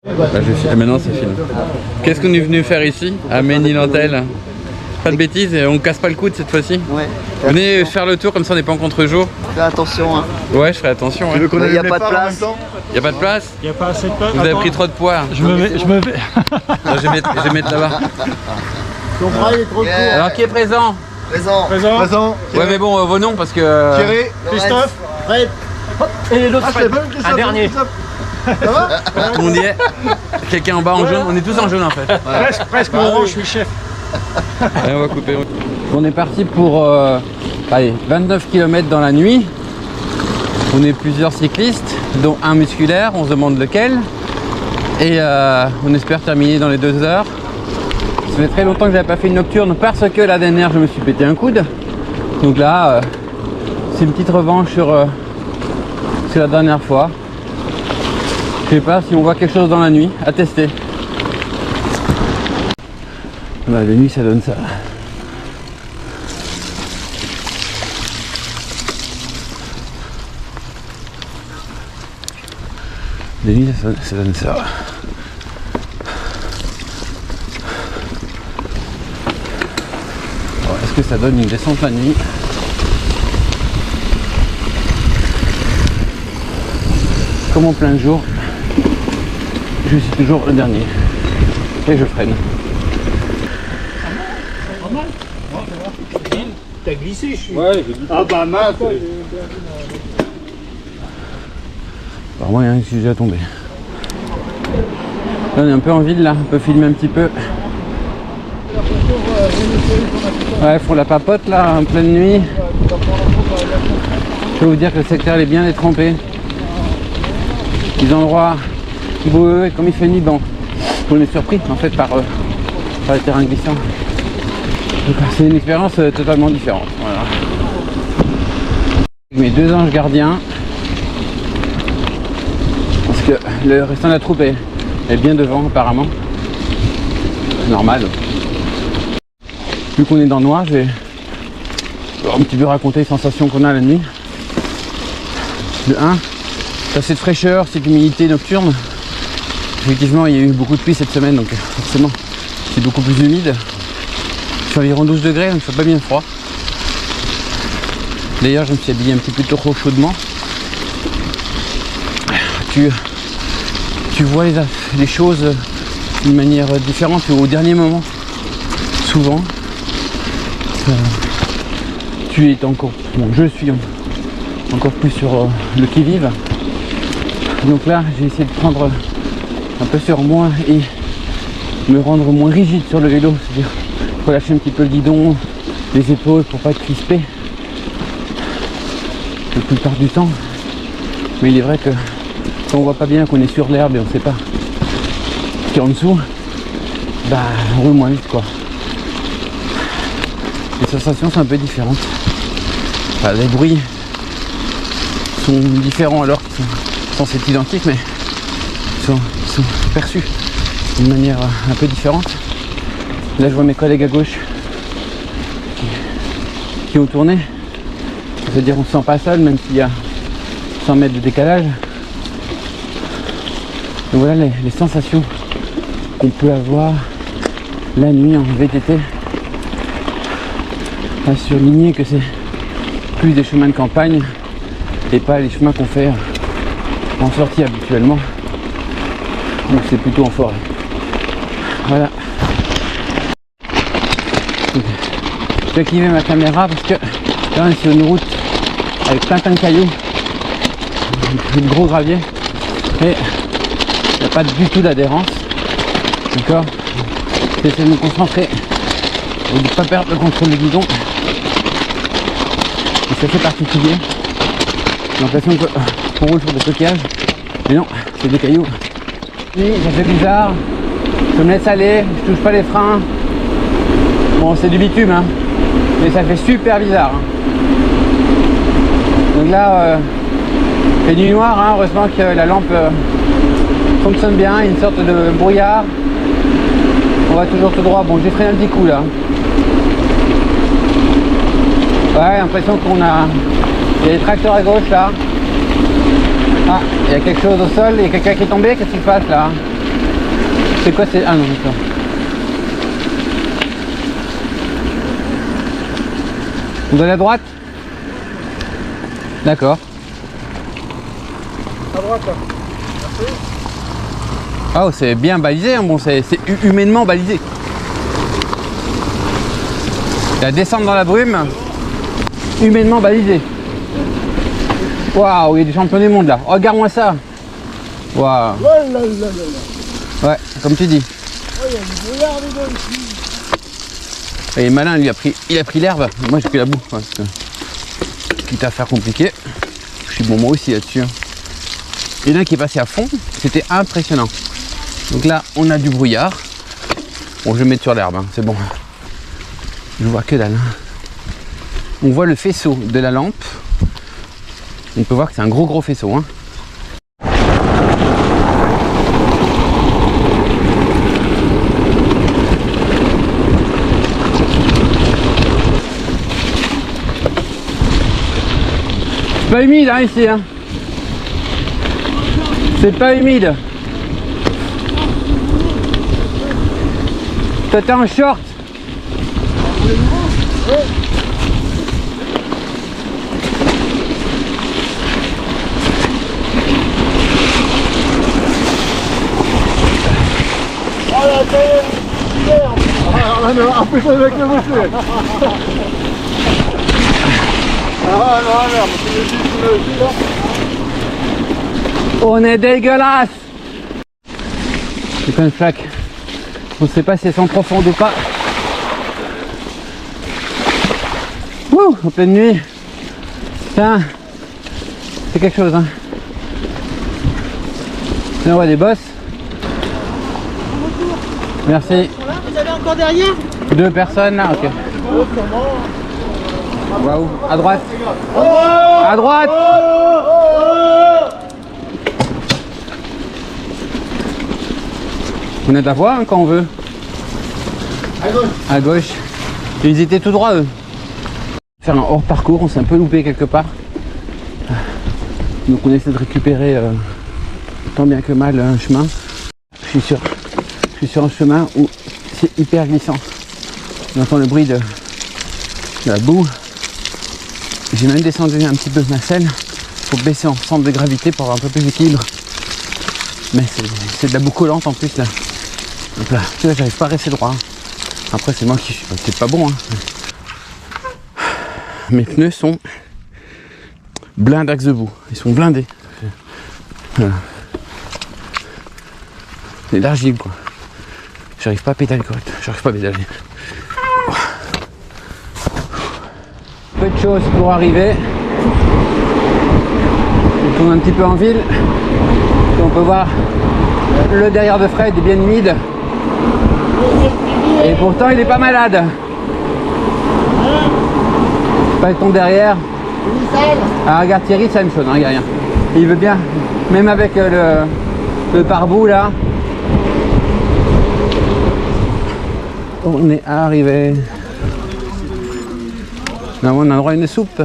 Maintenant ça filme. Qu'est-ce qu'on est venu faire ici à Ménilhantel? Pas de bêtises, on casse pas le coude cette fois-ci. Ouais. Venez faire le tour comme ça on n'est pas en contre-jour. Fais attention hein. Ouais, je ferai attention. Il n'y a pas de place. Il n'y a pas de place. Il n'y a pas assez de place. Vous avez pris trop de poids. Je me vais. Non, je vais mettre là-bas. Ton bras il est trop court. Alors qui est présent? Présent. Ouais mais bon, vos noms parce que... Thierry, Christophe, Fred. Et l'autre Fred. Un dernier. Ça va? Tout le monde y est. Quelqu'un en bas en jaune, on est tous en jaune en fait. Presque en orange, je suis le chef. Allez, on va couper. On est parti pour 29 km dans la nuit. On est plusieurs cyclistes, dont un musculaire, on se demande lequel. Et on espère terminer dans les 2 heures. Ça fait très longtemps que j'avais pas fait une nocturne parce que la dernière je me suis pété un coude. Donc là, c'est une petite revanche sur la dernière fois. Je sais pas si on voit quelque chose dans la nuit, à tester. Bah, la nuit ça donne ça. La nuit ça donne ça. Est-ce que ça donne une descente la nuit? Comme en plein jour, je suis toujours le dernier et je freine. T'as glissé, je suis. Ouais, j'ai dit. Ah bah mince. Apparemment il y a un sujet à tomber. Là on est un peu en ville là, on peut filmer un petit peu. Ouais, ils font la papote là en pleine nuit. Je peux vous dire que le secteur il est bien détrempé. Les endroits boueux et comme il fait nuit, bon, on est surpris en fait par les terrains glissants. C'est une expérience totalement différente. Voilà. Mes 2 anges gardiens, parce que le restant de la troupe est bien devant apparemment. Normal. Vu qu'on est dans le noir, je vais un petit peu raconter les sensations qu'on a la nuit. De 1, c'est cette fraîcheur, cette humidité nocturne. Effectivement, il y a eu beaucoup de pluie cette semaine, donc forcément, c'est beaucoup plus humide. Il fait environ 12 degrés, donc il fait pas bien froid. D'ailleurs, je me suis habillé un petit peu trop chaudement. Tu vois les choses d'une manière différente au dernier moment. Souvent, tu es encore, bon, je suis encore plus sur le qui-vive. Donc là, j'ai essayé de prendre un peu sur moi et me rendre moins rigide sur le vélo, c'est-à-dire relâcher un petit peu le guidon, les épaules pour pas être crispé la plupart du temps. Mais il est vrai que quand on voit pas bien qu'on est sur l'herbe et on sait pas ce qu'il y a en dessous, bah on roule moins vite quoi. Les sensations sont un peu différentes. Enfin, les bruits sont différents alors qu'ils sont censés être identiques, mais ils sont perçus d'une manière un peu différente. Là je vois mes collègues à gauche qui ont tourné. C'est-à-dire on ne se sent pas seul même s'il y a 100 mètres de décalage. Donc voilà les sensations qu'on peut avoir la nuit en VTT. À surligner que c'est plus des chemins de campagne et pas les chemins qu'on fait en sortie habituellement. Donc c'est plutôt en forêt. Voilà. Je vais activer ma caméra parce que là on est sur une route avec plein de cailloux, de gros gravier et il n'y a pas du tout d'adhérence. D'accord. J'essaie de me concentrer et de ne pas perdre le contrôle du guidon. Et c'est assez particulier. J'ai l'impression qu'on roule sur des coquillages. Mais non, c'est des cailloux. Oui, ça fait bizarre. Je me laisse aller, je touche pas les freins. Bon, c'est du bitume, hein. Mais ça fait super bizarre. Hein. Donc là, il fait nuit noire, hein. Heureusement que la lampe fonctionne bien. Une sorte de brouillard. On va toujours tout droit. Bon, j'ai freiné un petit coup là. Ouais, l'impression qu'on a... Il y a des tracteurs à gauche là. Ah, il y a quelque chose au sol, il y a quelqu'un qui est tombé, qu'est-ce qu'il passe là? C'est quoi c'est... Ah non, d'accord. On doit aller à droite? D'accord. À droite là. Merci. Oh, c'est bien balisé, hein. Bon, c'est humainement balisé. La descente dans la brume, humainement balisée. Waouh, il y a des champions du monde là. Regarde-moi ça. Waouh. Ouais, comme tu dis. Et malin, lui il a pris l'herbe. Moi j'ai pris la boue. Parce que, quitte à faire compliqué. Je suis bon moi aussi là-dessus. Il y en a qui est passé à fond. C'était impressionnant. Donc là, on a du brouillard. Bon, je vais mettre sur l'herbe, hein, c'est bon. Je vois que dalle. On voit le faisceau de la lampe. On peut voir que c'est un gros faisceau. Hein. C'est pas humide hein, ici. Hein. C'est pas humide. Toi t'es en short. Oh la tête. Ah non, en plus avec le monsieur. Ah non, merde, c'est le On est dégueulasse. C'est pas une flaque. On sait pas si elles sont profondes ou pas. Wouh, en pleine nuit. Tiens, c'est quelque chose hein. Là on voit des bosses. Merci. Vous avez encore derrière? 2 personnes là, ok. Waouh, à droite. À droite. On a de la voie hein, quand on veut. À gauche. À gauche. Ils étaient tout droits eux. Faire un hors parcours, on s'est un peu loupé quelque part. Donc on essaie de récupérer tant bien que mal un chemin. Je suis sur un chemin où c'est hyper glissant. On entend le bruit de la boue. J'ai même descendu un petit peu ma selle pour baisser en centre de gravité pour avoir un peu plus d'équilibre. Mais c'est de la boue collante en plus là. Donc là, tu vois, j'arrive pas à rester droit. Après c'est moi qui suis peut-être pas bon. Hein. Mes pneus sont blindax de boue. Ils sont blindés. Voilà. C'est l'argile quoi. J'arrive pas à pédaler correct. J'arrive pas à pédaler. Peu de choses pour arriver. On tourne un petit peu en ville. Et on peut voir le derrière de Fred est bien humide. Et pourtant il est pas malade. Pas ton derrière. Ah regarde Thierry, c'est la même chose, hein, regarde rien. Il veut bien, même avec le pare-boue là. On est arrivé. Là on a droit à une soupe.